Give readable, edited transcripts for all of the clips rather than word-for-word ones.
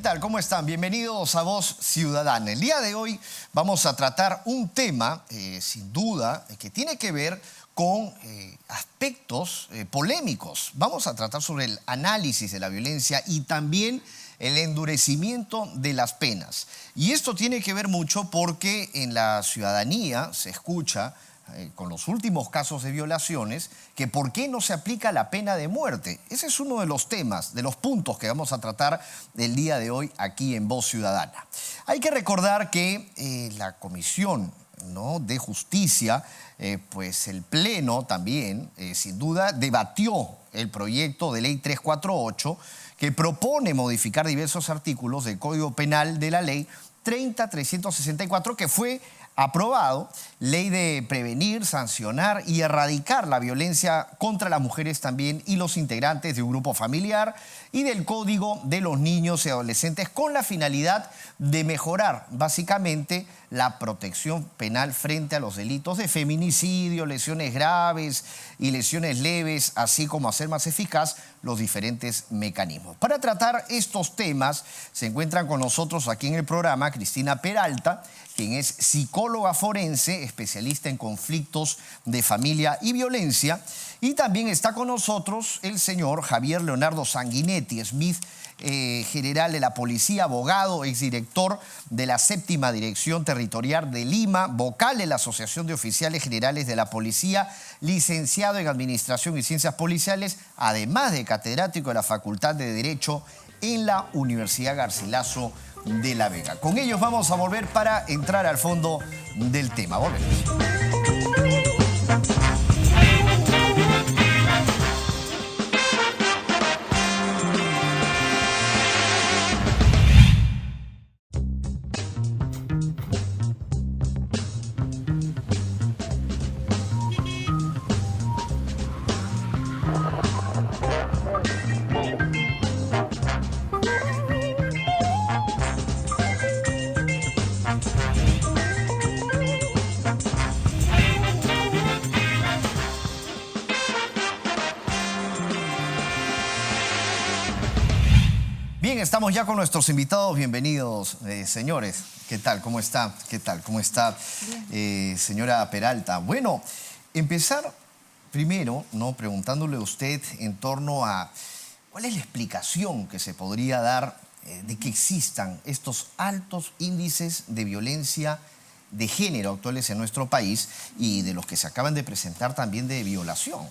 tal? ¿Cómo están? Bienvenidos a Voz Ciudadana. El día de hoy vamos a tratar un tema, sin duda, que tiene que ver con aspectos polémicos. Vamos a tratar sobre el análisis de la violencia y también el endurecimiento de las penas. Y esto tiene que ver mucho porque en la ciudadanía se escucha, con los últimos casos de violaciones, que por qué no se aplica la pena de muerte. Ese es uno de los temas, de los puntos que vamos a tratar el día de hoy aquí en Voz Ciudadana. Hay que recordar que la Comisión, ¿no?, de Justicia, pues el Pleno también, sin duda, debatió el proyecto de ley 348 que propone modificar diversos artículos del Código Penal de la ley 30.364, que fue aprobado, ley de prevenir, sancionar y erradicar la violencia contra las mujeres también y los integrantes de un grupo familiar, y del Código de los Niños y Adolescentes, con la finalidad de mejorar básicamente la protección penal frente a los delitos de feminicidio, lesiones graves y lesiones leves, así como hacer más eficaz los diferentes mecanismos. Para tratar estos temas se encuentran con nosotros aquí en el programa Cristina Peralta, quien es psicóloga forense, especialista en conflictos de familia y violencia. Y también está con nosotros el señor Javier Leonardo Sanguinetti Smith, general de la Policía, abogado, exdirector de la 7ª Dirección Territorial de Lima, vocal de la Asociación de Oficiales Generales de la Policía, licenciado en Administración y Ciencias Policiales, además de catedrático de la Facultad de Derecho en la Universidad Garcilaso de la Vega. Con ellos vamos a volver para entrar al fondo del tema. Volvemos. Bien, estamos ya con nuestros invitados. Bienvenidos, señores. ¿Qué tal? ¿Cómo está? ¿Qué tal? ¿Cómo está, señora Peralta? Bueno, empezar primero, ¿no?, preguntándole a usted en torno a cuál es la explicación que se podría dar de que existan estos altos índices de violencia de género actuales en nuestro país y de los que se acaban de presentar también de violación.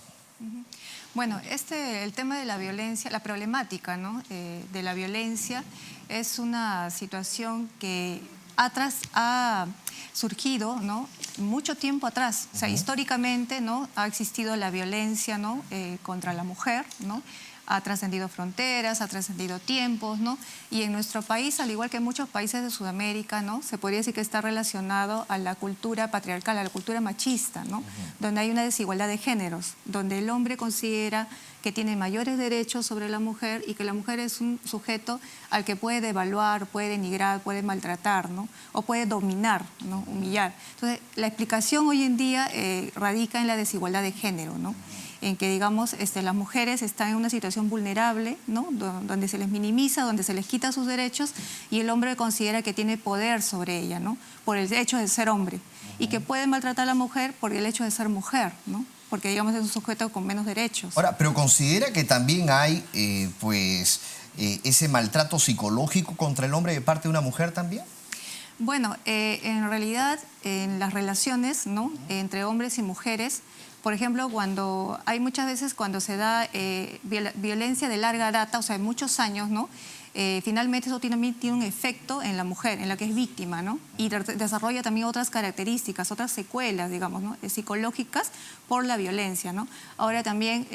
Bueno, el tema de la violencia, la problemática, ¿no?, de la violencia es una situación que ha surgido, ¿no?, mucho tiempo atrás. O sea, históricamente, ¿no?, ha existido la violencia, ¿no?, contra la mujer, ¿no?, ha trascendido fronteras, ha trascendido tiempos, ¿no? Y en nuestro país, al igual que en muchos países de Sudamérica, ¿no?, se podría decir que está relacionado a la cultura patriarcal, a la cultura machista, ¿no? Donde hay una desigualdad de géneros, donde el hombre considera que tiene mayores derechos sobre la mujer y que la mujer es un sujeto al que puede devaluar, puede denigrar, puede maltratar, ¿no?, o puede dominar, ¿no?, humillar. Entonces, la explicación hoy en día radica en la desigualdad de género, ¿no?, en que, digamos, las mujeres están en una situación vulnerable, ¿no?, donde se les minimiza, donde se les quita sus derechos, y el hombre considera que tiene poder sobre ella, ¿no?, por el hecho de ser hombre, y que puede maltratar a la mujer por el hecho de ser mujer, ¿no?, porque, digamos, es un sujeto con menos derechos. Ahora, pero ¿considera que también hay, ese maltrato psicológico contra el hombre de parte de una mujer también? Bueno, en realidad, en las relaciones, ¿no?, entre hombres y mujeres, por ejemplo, muchas veces cuando se da violencia de larga data, o sea, de muchos años, ¿no?, finalmente eso también tiene un efecto en la mujer, en la que es víctima, ¿no?, y desarrolla también otras características, otras secuelas, digamos, ¿no?, psicológicas por la violencia, ¿no? Ahora también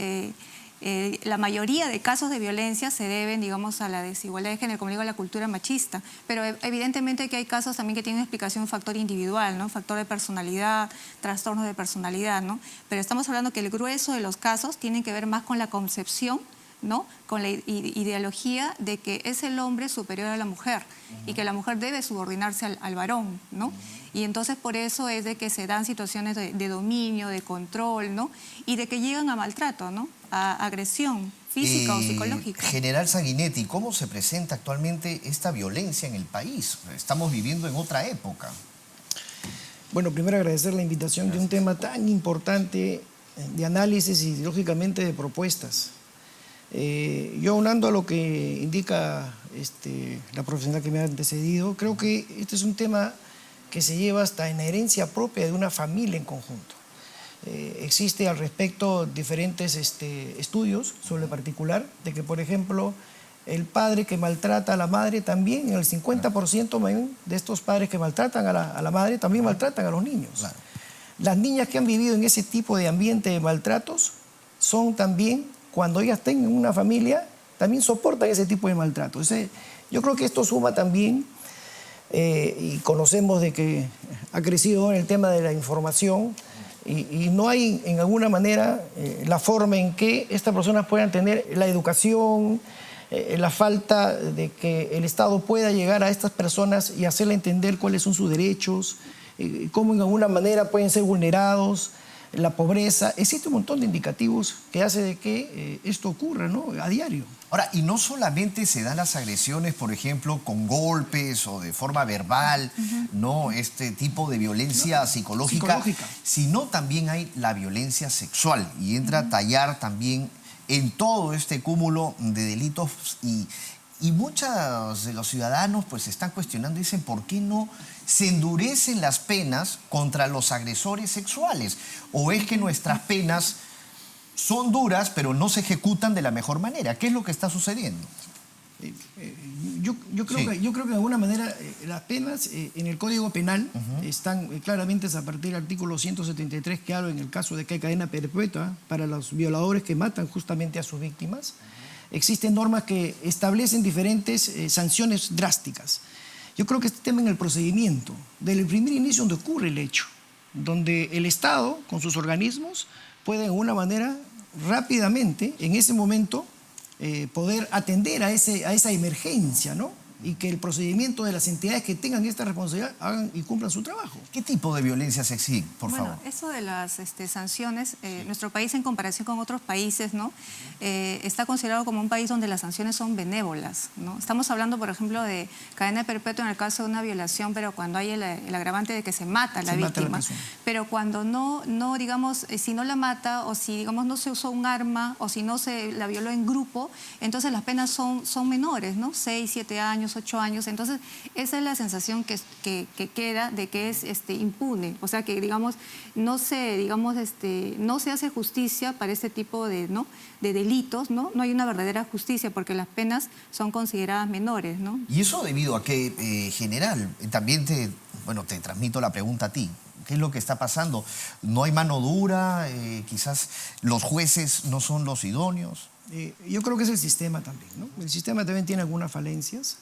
la mayoría de casos de violencia se deben, digamos, a la desigualdad de género, como digo, a la cultura machista, pero evidentemente que hay casos también que tienen explicación un factor individual, ¿no?, factor de personalidad, trastornos de personalidad, ¿no? Pero estamos hablando que el grueso de los casos tienen que ver más con la concepción, ¿no?, con la ideología de que es el hombre superior a la mujer y que la mujer debe subordinarse al varón, ¿no? Y entonces por eso es de que se dan situaciones de dominio, de control, ¿no?, y de que llegan a maltrato, ¿no?, a agresión física o psicológica. General Sanguinetti, ¿cómo se presenta actualmente esta violencia en el país? Estamos viviendo en otra época. Bueno, primero agradecer la invitación de un tema tan importante de análisis y, lógicamente, de propuestas. Yo, aunando a lo que indica la profesional que me ha antecedido, creo que este es un tema que se lleva hasta en la herencia propia de una familia en conjunto. Existe al respecto diferentes estudios sobre el particular, de que, por ejemplo, el padre que maltrata a la madre también, el 50% de estos padres que maltratan a la madre también maltratan a los niños. Claro. Las niñas que han vivido en ese tipo de ambiente de maltratos son también, cuando ellas tengan una familia, también soportan ese tipo de maltrato. Entonces, yo creo que esto suma también, y conocemos de que ha crecido en el tema de la información, y no hay en alguna manera la forma en que estas personas puedan tener la educación, la falta de que el Estado pueda llegar a estas personas y hacerle entender cuáles son sus derechos, cómo en alguna manera pueden ser vulnerados, la pobreza. Existe un montón de indicativos que hace de que esto ocurra, ¿no?, a diario. Ahora, y no solamente se dan las agresiones, por ejemplo, con golpes o de forma verbal, ¿no? Este tipo de violencia psicológica, sino también hay la violencia sexual y entra a tallar también en todo este cúmulo de delitos y muchos de los ciudadanos pues están cuestionando, dicen, ¿por qué no se endurecen las penas contra los agresores sexuales? ¿O es que nuestras penas son duras pero no se ejecutan de la mejor manera? ¿Qué es lo que está sucediendo? Yo creo que de alguna manera las penas en el Código Penal están claramente a partir del artículo 173, que habla en el caso de que hay cadena perpetua para los violadores que matan justamente a sus víctimas. Existen normas que establecen diferentes sanciones drásticas. Yo creo que este tema en el procedimiento, desde el primer inicio donde ocurre el hecho, donde el Estado con sus organismos puede de alguna manera rápidamente en ese momento poder atender a esa emergencia, ¿no? Y que el procedimiento de las entidades que tengan esta responsabilidad hagan y cumplan su trabajo. ¿Qué tipo de violencia se exige, por favor? Bueno, eso de las sanciones, nuestro país en comparación con otros países, ¿no?, está considerado como un país donde las sanciones son benévolas, ¿no? Estamos hablando, por ejemplo, de cadena perpetua en el caso de una violación, pero cuando hay el agravante de que se mata a la víctima. Pero cuando no, digamos, si no la mata o si, digamos, no se usó un arma o si no se la violó en grupo, entonces las penas son menores, ¿no? 6, 7 años, 8 años. Entonces, esa es la sensación que queda de que es impune. O sea, que, digamos, no se hace justicia para este tipo de delitos, ¿no? No hay una verdadera justicia porque las penas son consideradas menores, ¿no? Y eso debido a que, general, también te transmito la pregunta a ti. ¿Qué es lo que está pasando? ¿No hay mano dura? Quizás los jueces no son los idóneos. Yo creo que es el sistema también, ¿no? El sistema también tiene algunas falencias.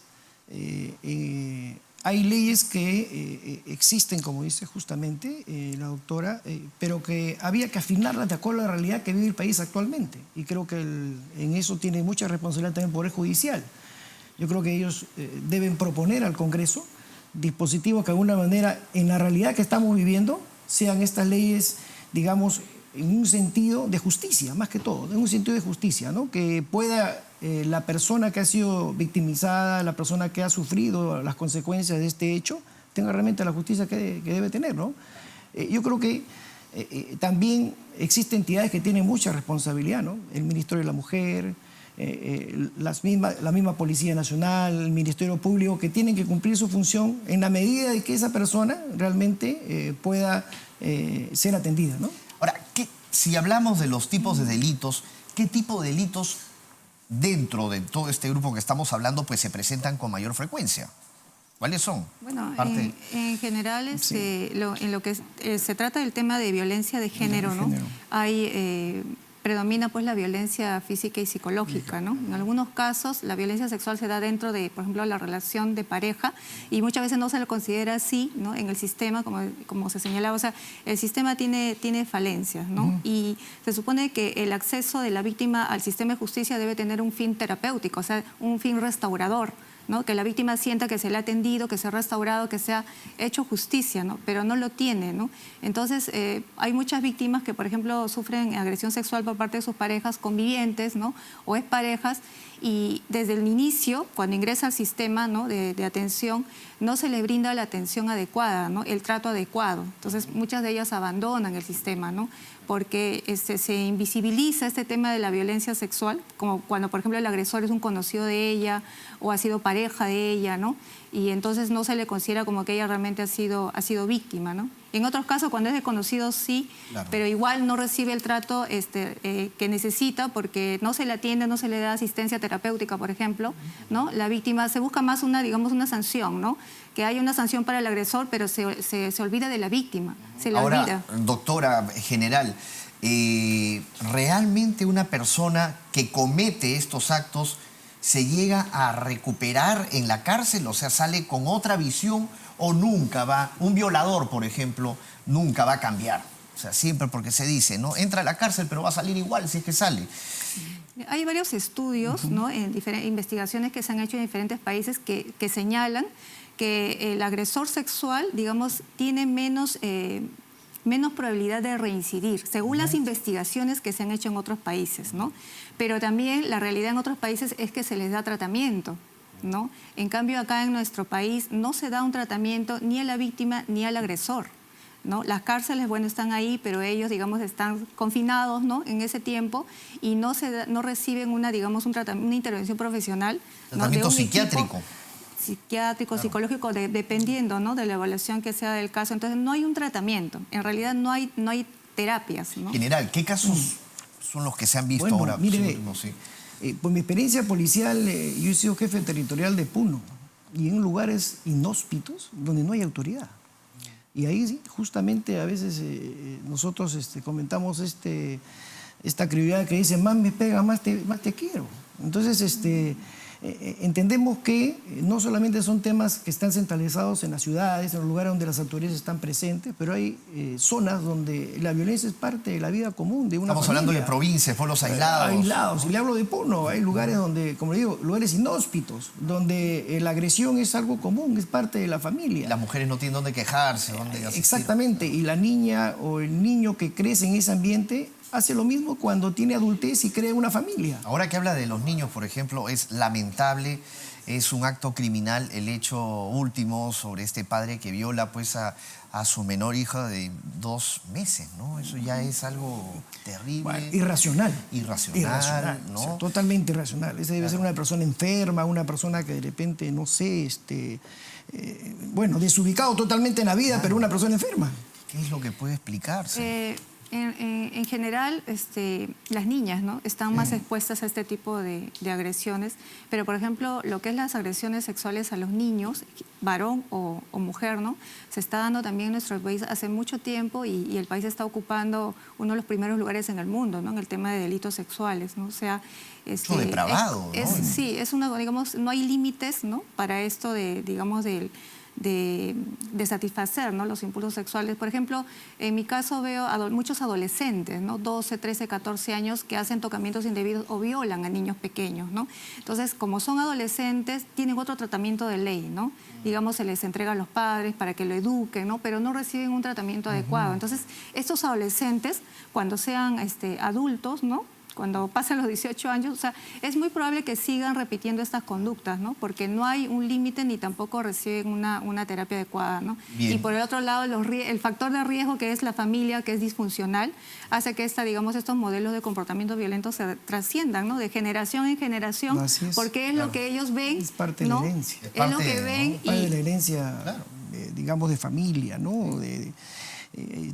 Hay leyes que existen, como dice justamente la doctora, pero que había que afinarlas de acuerdo a la realidad que vive el país actualmente. Y creo que en eso tiene mucha responsabilidad también el Poder Judicial. Yo creo que ellos deben proponer al Congreso dispositivos que de alguna manera, en la realidad que estamos viviendo, sean estas leyes, digamos, en un sentido de justicia, más que todo, en un sentido de justicia, ¿no? Que pueda la persona que ha sido victimizada, la persona que ha sufrido las consecuencias de este hecho, tenga realmente la justicia que debe tener, ¿no? Yo creo que también existen entidades que tienen mucha responsabilidad, ¿no? El Ministerio de la Mujer, la misma Policía Nacional, el Ministerio Público, que tienen que cumplir su función en la medida de que esa persona realmente pueda ser atendida, ¿no? Ahora, si hablamos de los tipos de delitos, ¿qué tipo de delitos dentro de todo este grupo que estamos hablando pues se presentan con mayor frecuencia? ¿Cuáles son? Bueno, en general, en lo que se trata del tema de violencia de género, ¿no? Predomina pues la violencia física y psicológica, ¿no? En algunos casos la violencia sexual se da dentro de, por ejemplo, la relación de pareja y muchas veces no se le considera así, ¿no? En el sistema, como se señalaba, o sea, el sistema tiene falencias, ¿no? Y se supone que el acceso de la víctima al sistema de justicia debe tener un fin terapéutico, o sea, un fin restaurador, ¿no? Que la víctima sienta que se le ha atendido, que se ha restaurado, que se ha hecho justicia, ¿no? Pero no lo tiene, ¿no? Entonces, hay muchas víctimas que, por ejemplo, sufren agresión sexual por parte de sus parejas convivientes, ¿no? O exparejas, y desde el inicio, cuando ingresa al sistema, ¿no? de atención, no se le brinda la atención adecuada, ¿no? El trato adecuado. Entonces, muchas de ellas abandonan el sistema, ¿no? Porque se invisibiliza este tema de la violencia sexual, como cuando, por ejemplo, el agresor es un conocido de ella o ha sido pareja de ella, ¿no? Y entonces no se le considera como que ella realmente ha sido víctima, ¿no? En otros casos, cuando es desconocido, sí, claro, pero igual no recibe el trato que necesita porque no se le atiende, no se le da asistencia terapéutica, por ejemplo, ¿no? La víctima se busca más una sanción, ¿no? Que haya una sanción para el agresor, pero se olvida de la víctima, se la olvida. Ahora, doctora general, ¿realmente una persona que comete estos actos se llega a recuperar en la cárcel? O sea, ¿sale con otra visión o nunca va? Un violador, por ejemplo, nunca va a cambiar. O sea, siempre, porque se dice, ¿no? Entra a la cárcel, pero va a salir igual si es que sale. Hay varios estudios, ¿no? En investigaciones que se han hecho en diferentes países que señalan que el agresor sexual, digamos, tiene menos probabilidad de reincidir, según las investigaciones que se han hecho en otros países, ¿no? Pero también la realidad en otros países es que se les da tratamiento, ¿no? En cambio, acá en nuestro país no se da un tratamiento ni a la víctima ni al agresor, ¿no? Las cárceles, bueno, están ahí, pero ellos, digamos, están confinados, ¿no? En ese tiempo y no reciben una intervención profesional. Tratamiento, ¿no? psiquiátrico. Psiquiátrico, claro, psicológico, dependiendo, ¿no? De la evaluación que sea del caso. Entonces, no hay un tratamiento. En realidad, no hay terapias, ¿no? General, ¿qué casos son los que se han visto ahora? Mire, por mi experiencia policial, yo he sido jefe territorial de Puno y en lugares inhóspitos donde no hay autoridad. Y ahí sí, justamente a veces nosotros comentamos esta criollada que dice, más me pega, más te quiero. Entonces, entendemos que no solamente son temas que están centralizados en las ciudades, en los lugares donde las autoridades están presentes, pero hay zonas donde la violencia es parte de la vida común de una Estamos familia. hablando de provincias, pueblos aislados. Aislados. Y le hablo de Puno. Hay lugares donde, como le digo, lugares inhóspitos, donde la agresión es algo común, es parte de la familia. Las mujeres no tienen dónde quejarse, dónde asistir. Exactamente. Y la niña o el niño que crece en ese ambiente hace lo mismo cuando tiene adultez y crea una familia. Ahora que habla de los niños, por ejemplo, es lamentable, es un acto criminal el hecho último sobre este padre que viola pues a su menor hija de 2 meses, ¿no? Eso ya es algo terrible. Bueno, irracional, ¿no? O sea, totalmente irracional. Esa debe ser una persona enferma, una persona que de repente, no sé, desubicado totalmente en la vida, pero una persona enferma. ¿Qué es lo que puede explicarse? En general, las niñas, ¿no? Están más expuestas a este tipo de agresiones, pero por ejemplo, lo que es las agresiones sexuales a los niños, varón o mujer, ¿no? Se está dando también en nuestro país hace mucho tiempo y el país está ocupando uno de los primeros lugares en el mundo, ¿no? En el tema de delitos sexuales, ¿no? O sea, lo depravado, ¿no? Sí, digamos, no hay límites, ¿no? Para esto de satisfacer, ¿no? Los impulsos sexuales. Por ejemplo, en mi caso veo muchos adolescentes, ¿no? 12, 13, 14 años que hacen tocamientos indebidos o violan a niños pequeños, ¿no? Entonces, como son adolescentes, tienen otro tratamiento de ley, ¿no? Digamos, se les entrega a los padres para que lo eduquen, ¿no? Pero no reciben un tratamiento adecuado. Entonces, estos adolescentes, cuando sean adultos, ¿no? Cuando pasen los 18 años, o sea, es muy probable que sigan repitiendo estas conductas, ¿no? Porque no hay un límite ni tampoco reciben una terapia adecuada, ¿no? Bien. Y por el otro lado, el factor de riesgo que es la familia, que es disfuncional, hace que estos modelos de comportamiento violento se trasciendan, ¿no? De generación en generación, porque es lo que ellos ven, es parte de la herencia. Es lo que ven. Parte de la herencia, claro, digamos, de familia, ¿no?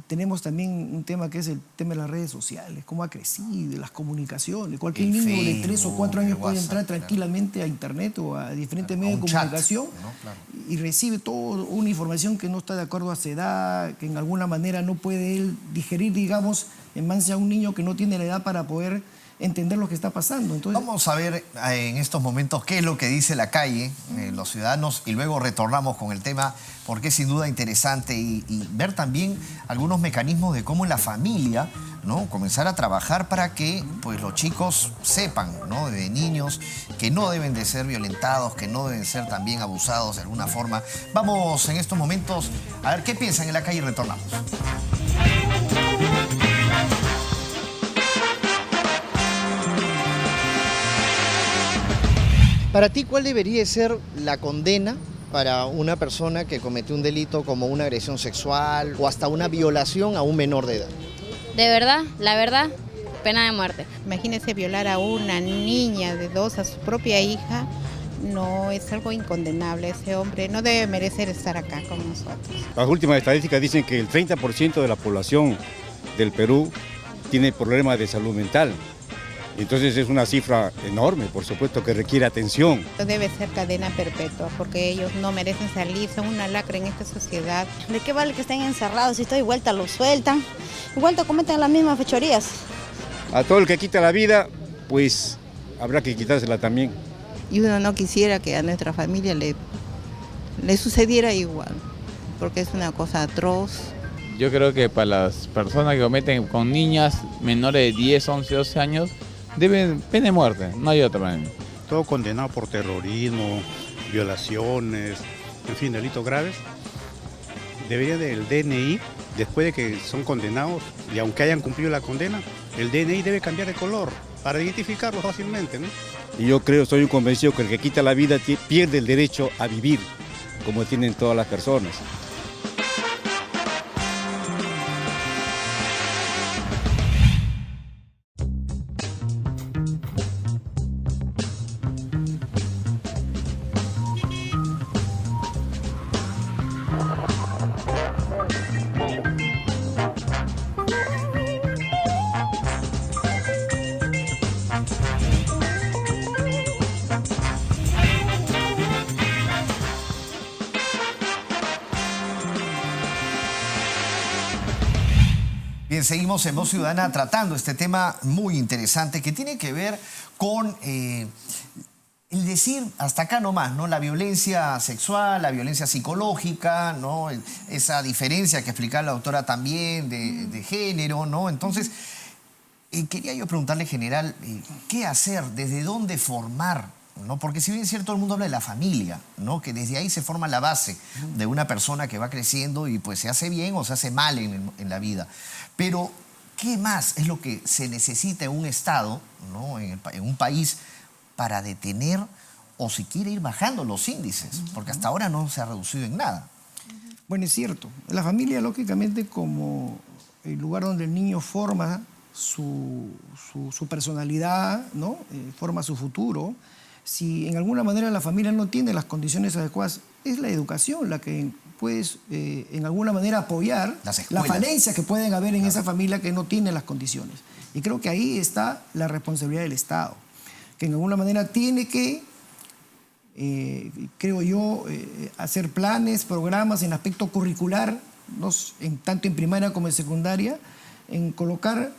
Tenemos también un tema que es el tema de las redes sociales, cómo ha crecido, las comunicaciones. Cualquier niño de 3 o 4 años puede entrar tranquilamente a internet o a diferentes medios de comunicación, ¿no? Claro, y recibe toda una información que no está de acuerdo a su edad, que en alguna manera no puede él digerir, digamos, en base a un niño que no tiene la edad para poder entender lo que está pasando. Entonces, vamos a ver en estos momentos qué es lo que dice la calle, los ciudadanos, y luego retornamos con el tema, porque es sin duda interesante y ver también algunos mecanismos de cómo la familia, ¿no?, comenzar a trabajar para que pues, los chicos sepan, ¿no?, de niños que no deben de ser violentados, que no deben ser también abusados de alguna forma. Vamos en estos momentos a ver qué piensan en la calle y retornamos. Para ti, ¿cuál debería ser la condena para una persona que cometió un delito como una agresión sexual o hasta una violación a un menor de edad? De verdad, la verdad, pena de muerte. Imagínese violar a una niña de 2, a su propia hija, no es algo incondenable. Ese hombre no debe merecer estar acá con nosotros. Las últimas estadísticas dicen que el 30% de la población del Perú tiene problemas de salud mental. Entonces es una cifra enorme, por supuesto, que requiere atención. Debe ser cadena perpetua porque ellos no merecen salir, son una lacra en esta sociedad. ¿De qué vale que estén encerrados? Si estoy vuelta, los sueltan. Igual te cometen las mismas fechorías. A todo el que quita la vida, pues habrá que quitársela también. Y uno no quisiera que a nuestra familia le sucediera igual, porque es una cosa atroz. Yo creo que para las personas que cometen con niñas menores de 10, 11, 12 años, deben pena de muerte, no hay otra manera. Todo condenado por terrorismo, violaciones, en fin, delitos graves. Debería del DNI, después de que son condenados, y aunque hayan cumplido la condena, el DNI debe cambiar de color para identificarlos fácilmente, ¿no? Y yo creo, estoy convencido que el que quita la vida pierde el derecho a vivir, como tienen todas las personas. Bien, seguimos en Voz Ciudadana tratando este tema muy interesante que tiene que ver con el decir hasta acá nomás, ¿no? La violencia sexual, la violencia psicológica, ¿no? Esa diferencia que explicaba la doctora también de género, ¿no? Entonces, quería yo preguntarle, general, ¿qué hacer? ¿Desde dónde formar? ¿No? Porque si bien es cierto, todo el mundo habla de la familia, ¿no? Que desde ahí se forma la base de una persona que va creciendo y pues se hace bien o se hace mal en la vida. Pero, ¿qué más es lo que se necesita en un Estado, ¿no? en un país, para detener o si quiere ir bajando los índices? Porque hasta ahora no se ha reducido en nada. bueno, es cierto. La familia, lógicamente, como el lugar donde el niño forma su personalidad, ¿no? Forma su futuro. Si en alguna manera la familia no tiene las condiciones adecuadas, es la educación la que puede en alguna manera apoyar las falencias que pueden haber en esa familia que no tiene las condiciones. Y creo que ahí está la responsabilidad del Estado, que en alguna manera tiene que, creo yo, hacer planes, programas en aspecto curricular, ¿no? Tanto en primaria como en secundaria, en colocar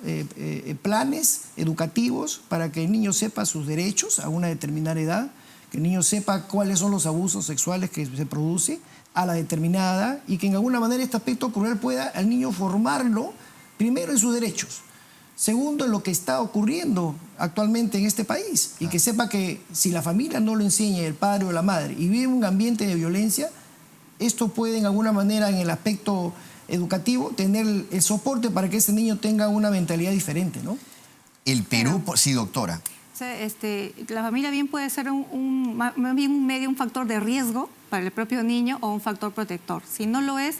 planes educativos para que el niño sepa sus derechos a una determinada edad, que el niño sepa cuáles son los abusos sexuales que se produce a la determinada edad y que en alguna manera este aspecto cruel pueda al niño formarlo primero en sus derechos, segundo en lo que está ocurriendo actualmente en este país y que sepa que si la familia no lo enseña, el padre o la madre, y vive en un ambiente de violencia, esto puede en alguna manera en el aspecto educativo tener el soporte para que ese niño tenga una mentalidad diferente, ¿no? El Perú, sí, doctora. La familia bien puede ser más bien un factor de riesgo para el propio niño o un factor protector. Si no lo es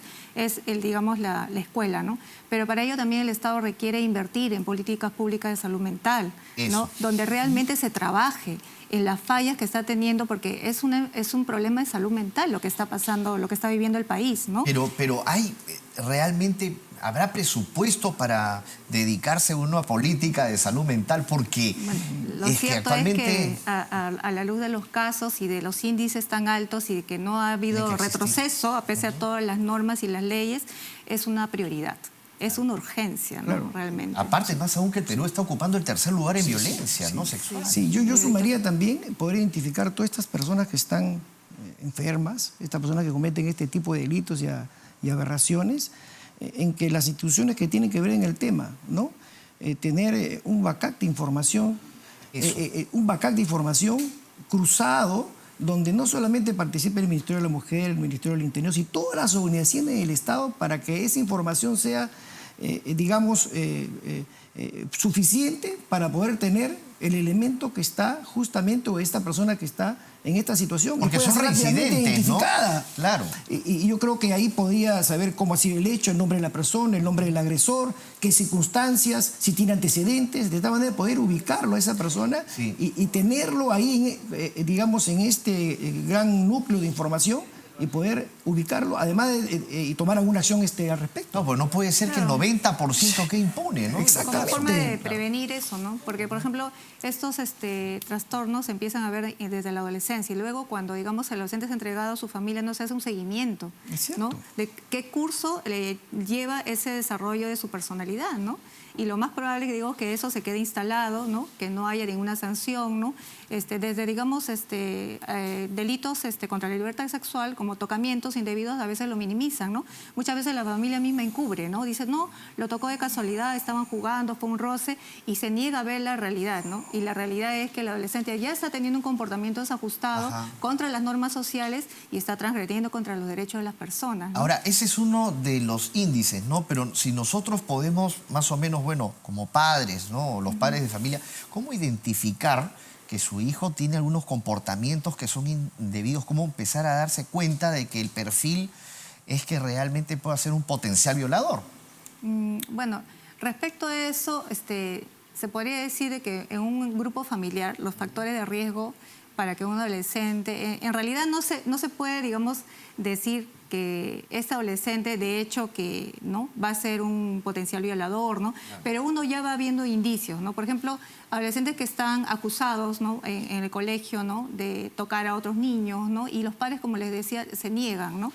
digamos, la escuela, ¿no? Pero para ello también el Estado requiere invertir en políticas públicas de salud mental, ¿no? Donde realmente se trabaje en las fallas que está teniendo, porque es un problema de salud mental lo que está pasando, lo que está viviendo el país, ¿no? Pero hay realmente... ¿Habrá presupuesto para dedicarse uno a política de salud mental? Porque lo cierto es que a la luz de los casos y de los índices tan altos y de que no ha habido retroceso, a pesar de todas las normas y las leyes, es una prioridad. es una urgencia, ¿no? Claro. Realmente. Aparte, más aún que el Perú está ocupando el tercer lugar en violencia, ¿no? Sexual. Sí, yo sumaría también poder identificar todas estas personas que están enfermas, estas personas que cometen este tipo de delitos y aberraciones, en que las instituciones que tienen que ver en el tema, ¿no? Tener un backup de información, cruzado, donde no solamente participe el Ministerio de la Mujer, el Ministerio del Interior, sino todas las organizaciones del Estado para que esa información sea, suficiente para poder tener el elemento que está justamente, o esta persona que está en esta situación. Porque y pueda son ser rápidamente reincidentes, ¿no? identificada. Claro. Y yo creo que ahí podría saber cómo ha sido el hecho, el nombre de la persona, el nombre del agresor, qué circunstancias, si tiene antecedentes, de tal manera poder ubicarlo a esa persona y tenerlo ahí, digamos, en este gran núcleo de información y poder ubicarlo, además y tomar alguna acción al respecto. No, pues no puede ser que el 90% que impone, ¿no? Como forma de prevenir eso, ¿no? Porque, por ejemplo, estos trastornos se empiezan a ver desde la adolescencia y luego cuando, digamos, el adolescente es entregado a su familia no se hace un seguimiento, ¿no? De qué curso le lleva ese desarrollo de su personalidad, ¿no? Y lo más probable es que, digo, que eso se quede instalado, ¿no? Que no haya ninguna sanción, ¿no? Desde, digamos, delitos contra la libertad sexual, como tocamientos indebidos, a veces lo minimizan, ¿no? Muchas veces la familia misma encubre, ¿no? Dice, no, lo tocó de casualidad, estaban jugando, fue un roce, y se niega a ver la realidad, ¿no? Y la realidad es que el adolescente ya está teniendo un comportamiento desajustado contra las normas sociales y está transgrediendo contra los derechos de las personas, ¿no? Ahora, ese es uno de los índices, ¿no? Pero si nosotros podemos, más o menos, bueno, como padres, ¿no? Los padres de familia, ¿cómo identificar que su hijo tiene algunos comportamientos que son indebidos? ¿Cómo empezar a darse cuenta de que el perfil es que realmente pueda ser un potencial violador? Bueno, respecto a eso, se podría decir de que en un grupo familiar los factores de riesgo para que un adolescente, en realidad no se puede, digamos, decir que este adolescente, de hecho, que no va a ser un potencial violador, ¿no? Claro. Pero uno ya va viendo indicios, ¿no? Por ejemplo, adolescentes que están acusados, ¿no? en el colegio, ¿no? De tocar a otros niños, ¿no? Y los padres, como les decía, se niegan, ¿no?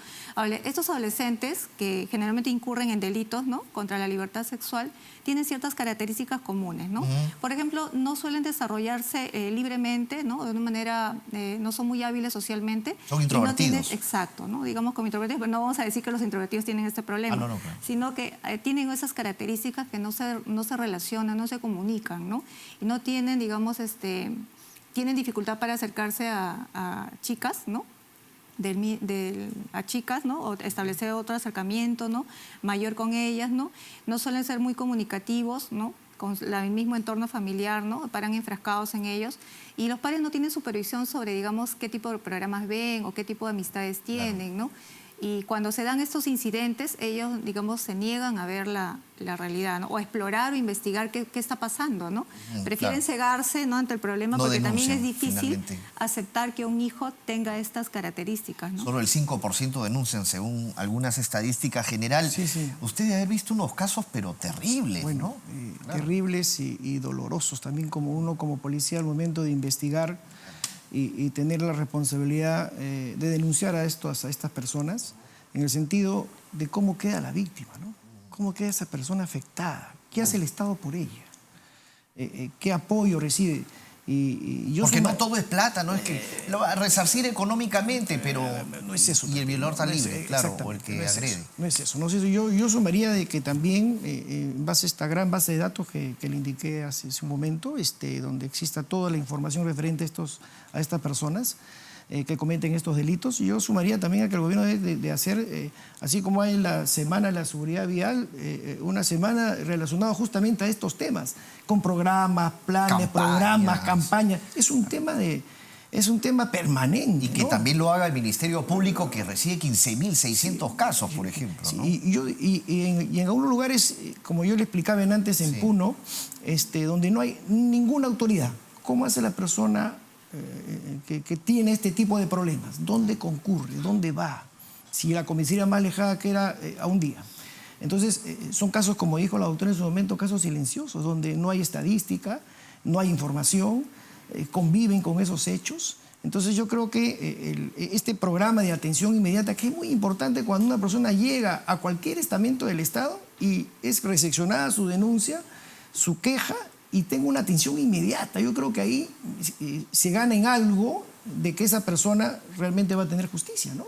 Estos adolescentes que generalmente incurren en delitos, ¿no? Contra la libertad sexual, tienen ciertas características comunes, ¿no? Por ejemplo, no suelen desarrollarse libremente, ¿no? De una manera, no son muy hábiles socialmente. Son introvertidos. Exacto, ¿no? Digamos como introvertidos, pero no vamos a decir que los introvertidos tienen este problema, claro. sino que tienen esas características que no se relacionan, no se comunican, ¿no? Y no tienen, digamos, tienen dificultad para acercarse a chicas, ¿no? A chicas, ¿no? O establecer otro acercamiento, ¿no? Mayor con ellas, ¿no? No suelen ser muy comunicativos, ¿no? Con el mismo entorno familiar, ¿no? Paran enfrascados en ellos. Y los padres no tienen supervisión sobre, digamos, qué tipo de programas ven o qué tipo de amistades tienen, ¿no? Y cuando se dan estos incidentes, ellos, digamos, se niegan a ver la realidad, ¿no? O a explorar o investigar qué está pasando, ¿no? Prefieren cegarse, ¿no? Ante el problema, porque también es difícil aceptar que un hijo tenga estas características, ¿no? Solo el 5% denuncian, según algunas estadísticas general. Sí. Usted debe haber visto unos casos, pero terribles, bueno, ¿no? Terribles y dolorosos también, como uno como policía al momento de investigar y tener la responsabilidad de denunciar a estas personas en el sentido de cómo queda la víctima, ¿no? Cómo queda esa persona afectada, qué hace el Estado por ella, qué apoyo recibe. Porque no todo es plata, no es que lo va a resarcir económicamente, pero no es eso. Y el violador está libre, claro, o el que agrede. No es eso. Yo sumaría de que también, en base a esta gran base de datos que le indiqué hace un momento, donde exista toda la información referente a estas personas que cometen estos delitos, yo sumaría también a que el gobierno debe de hacer, así como hay la Semana de la Seguridad Vial, una semana relacionada justamente a estos temas, con programas, planes, campañas. Es un tema permanente. Y que ¿no? también lo haga el Ministerio Público, que recibe 15.600 casos, por ejemplo, ¿no? Y en algunos lugares, como yo le explicaba antes en Puno, donde no hay ninguna autoridad. ¿Cómo hace la persona que tiene este tipo de problemas? ¿Dónde concurre? ¿Dónde va? Si la comisaría más lejana queda a un día. Entonces, son casos, como dijo la doctora en su momento, casos silenciosos, donde no hay estadística, no hay información, conviven con esos hechos Entonces yo creo que este programa de atención inmediata, que es muy importante cuando una persona llega a cualquier estamento del Estado y es recepcionada su denuncia, su queja, y tenga una atención inmediata. Yo creo que ahí se gana en algo de que esa persona realmente va a tener justicia, ¿no?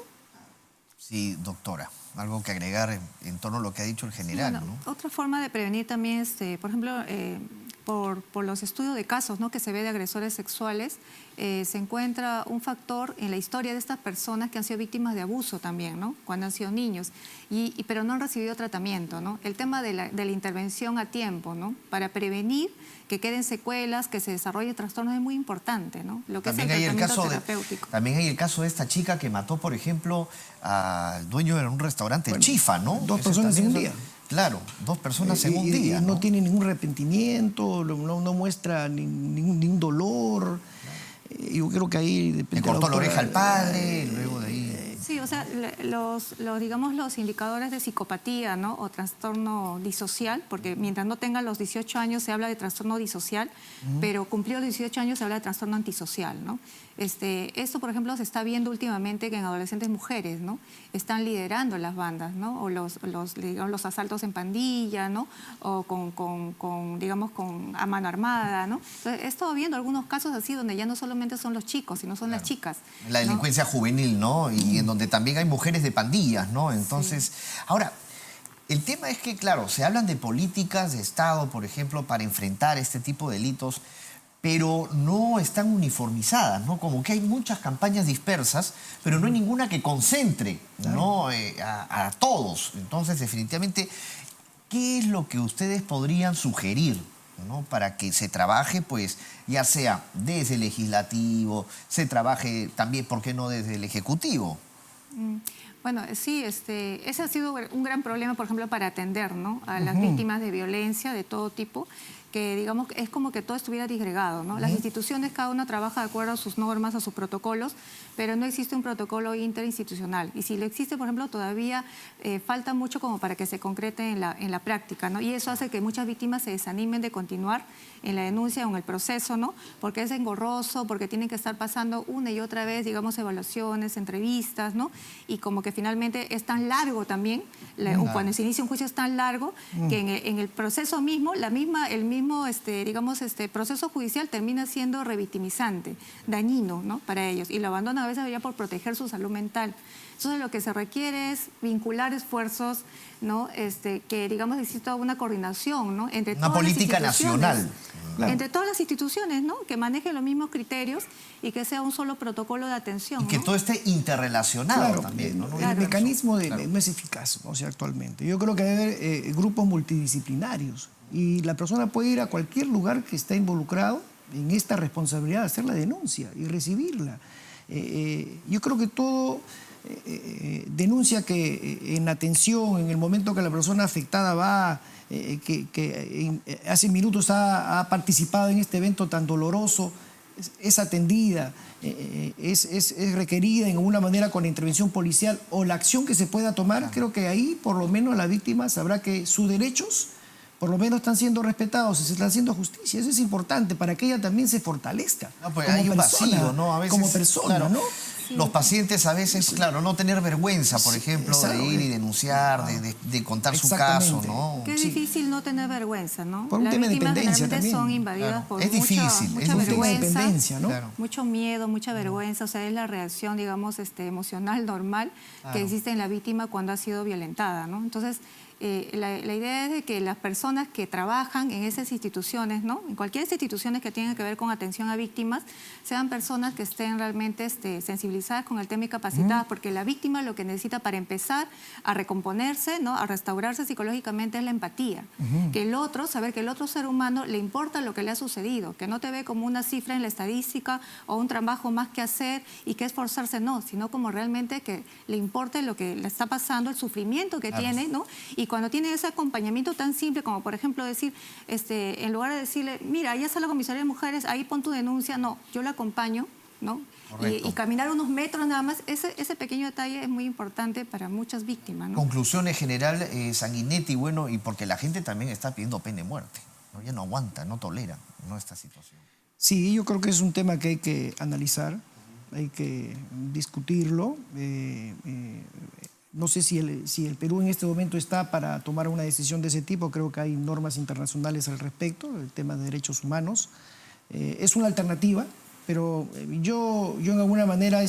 Sí, doctora, algo que agregar en torno a lo que ha dicho el general, Sí, bueno, ¿no? otra forma de prevenir también es, por ejemplo, por los estudios de casos, ¿no?, que se ve de agresores sexuales, se encuentra un factor en la historia de estas personas que han sido víctimas de abuso también, ¿no?, cuando han sido niños, pero no han recibido tratamiento, ¿no? El tema de la intervención a tiempo, ¿no?, para prevenir que queden secuelas, que se desarrolle trastornos es muy importante, ¿no? Lo que También es hay el el tratamiento caso terapéutico. también hay el caso de esta chica que mató, por ejemplo, al dueño de un restaurante, Bueno, Chifa, ¿no? dos Ese personas en un también día. Claro, 2 personas en un Y día, no ¿no? tiene ningún arrepentimiento, no muestra ningún dolor. Yo creo que ahí depende. Le cortó la doctora, oreja al padre, luego de ahí. Sí, o sea, digamos, los indicadores de psicopatía, ¿no?, o trastorno disocial, porque mientras no tengan los 18 años se habla de trastorno disocial, pero cumplidos los 18 años se habla de trastorno antisocial, ¿no? Esto, por ejemplo, se está viendo últimamente que en adolescentes mujeres, ¿no?, están liderando las bandas, ¿no?, o digamos, los asaltos en pandilla, ¿no?, o digamos, a mano armada, ¿no? Entonces, he estado viendo algunos casos así donde ya no solamente son los chicos, sino son las chicas. La ¿no? delincuencia juvenil, ¿no? Y en donde también hay mujeres de pandillas, ¿no? Entonces, ahora, el tema es que, claro, se hablan de políticas de Estado, por ejemplo, para enfrentar este tipo de delitos, pero no están uniformizadas, ¿no? Como que hay muchas campañas dispersas, pero no hay ninguna que concentre, ¿no? A todos. Entonces, definitivamente, ¿qué es lo que ustedes podrían sugerir, ¿no?, para que se trabaje, pues, ya sea desde el legislativo, se trabaje también, ¿por qué no desde el ejecutivo? Bueno, sí, ese ha sido un gran problema, por ejemplo, para atender, ¿no?, a las víctimas de violencia de todo tipo, que digamos es como que todo estuviera disgregado, ¿no? Las instituciones, cada una trabaja de acuerdo a sus normas, a sus protocolos, pero no existe un protocolo interinstitucional. Y si lo existe, por ejemplo, todavía falta mucho como para que se concrete en la práctica, ¿no? Y eso hace que muchas víctimas se desanimen de continuar en la denuncia o en el proceso, ¿no? Porque es engorroso, porque tienen que estar pasando una y otra vez, digamos, evaluaciones, entrevistas, ¿no? Y como que finalmente es tan largo también, cuando se inicia un juicio es tan largo que en el proceso mismo, el mismo proceso judicial termina siendo revictimizante, dañino, ¿no?, para ellos, y lo abandonan a veces ya por proteger su salud mental. Entonces lo que se requiere es vincular esfuerzos, ¿no?, que digamos exista una coordinación, ¿no?, entre Una todas las política instituciones, nacional. Claro. entre todas las instituciones, ¿no?, que manejen los mismos criterios y que sea un solo protocolo de atención. Y que ¿no? todo esté interrelacionado Claro, también, ¿no? el mecanismo no es eficaz, o sea, actualmente. Yo creo que debe haber grupos multidisciplinarios y la persona puede ir a cualquier lugar que esté involucrado en esta responsabilidad de hacer la denuncia y recibirla. Yo creo que todo denuncia que en atención, en el momento que la persona afectada va, hace minutos ha participado en este evento tan doloroso, es atendida, es requerida en alguna manera con la intervención policial o la acción que se pueda tomar, creo que ahí por lo menos la víctima sabrá que sus derechos por lo menos están siendo respetados y se está haciendo justicia. Eso es importante para que ella también se fortalezca. No, pues como hay un persona, vacío, ¿no? A veces, como persona, claro, ¿no? Los pacientes a veces, claro, no tener vergüenza, por ejemplo, exacto. de ir y denunciar, de contar su caso, Exactamente. ¿no? Que es difícil no tener vergüenza, ¿no? Por un Las tema de víctimas dependencia generalmente también. son invadidas Claro. por Es difícil, es mucha Un tema de vergüenza, dependencia, ¿no? Claro. mucho miedo, mucha vergüenza, o sea, es la reacción, digamos, emocional normal que existe en la víctima cuando ha sido violentada, ¿no? Entonces, la idea es de que las personas que trabajan en esas instituciones, ¿no?, en cualquier instituciones que tengan que ver con atención a víctimas, sean personas que estén realmente sensibilizadas con el tema y capacitadas, porque la víctima lo que necesita para empezar a recomponerse, ¿no?, a restaurarse psicológicamente es la empatía. Que el otro, saber que el otro ser humano le importa lo que le ha sucedido, que no te ve como una cifra en la estadística o un trabajo más que hacer y que esforzarse, no, sino como realmente que le importe lo que le está pasando, el sufrimiento que tiene, ¿no? Y cuando tiene ese acompañamiento tan simple como, por ejemplo, decir, en lugar de decirle, mira, ya está la comisaría de mujeres, ahí pon tu denuncia, no, yo la acompaño, ¿no? Y caminar unos metros nada más, ese pequeño detalle es muy importante para muchas víctimas, ¿no? Conclusiones general, Sanguinetti, bueno, y porque la gente también está pidiendo pena de muerte, ¿no? Ya no aguanta, no tolera, ¿no?, esta situación. Sí, yo creo que es un tema que hay que analizar. hay que discutirlo. No sé si el Perú en este momento está para tomar una decisión de ese tipo. Creo que hay normas internacionales al respecto, el tema de derechos humanos. Es una alternativa, pero yo en alguna manera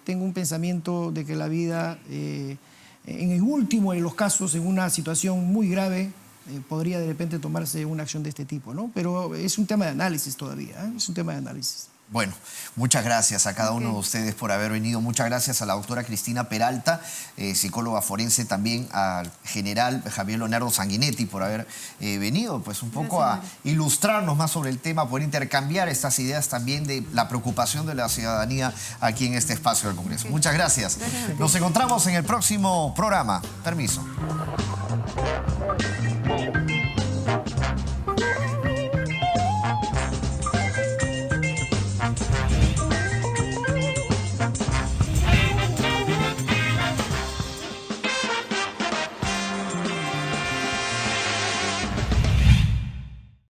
tengo un pensamiento de que la vida, en el último de los casos, en una situación muy grave, podría de repente tomarse una acción de este tipo, ¿no? Pero es un tema de análisis todavía, ¿eh? Es un tema de análisis. Bueno, muchas gracias a cada uno de ustedes por haber venido. Muchas gracias a la doctora Cristina Peralta, psicóloga forense, también al general Javier Leonardo Sanguinetti por haber venido pues un poco a ilustrarnos más sobre el tema, poder intercambiar estas ideas también de la preocupación de la ciudadanía aquí en este espacio del Congreso. Muchas gracias. Nos encontramos en el próximo programa. Permiso.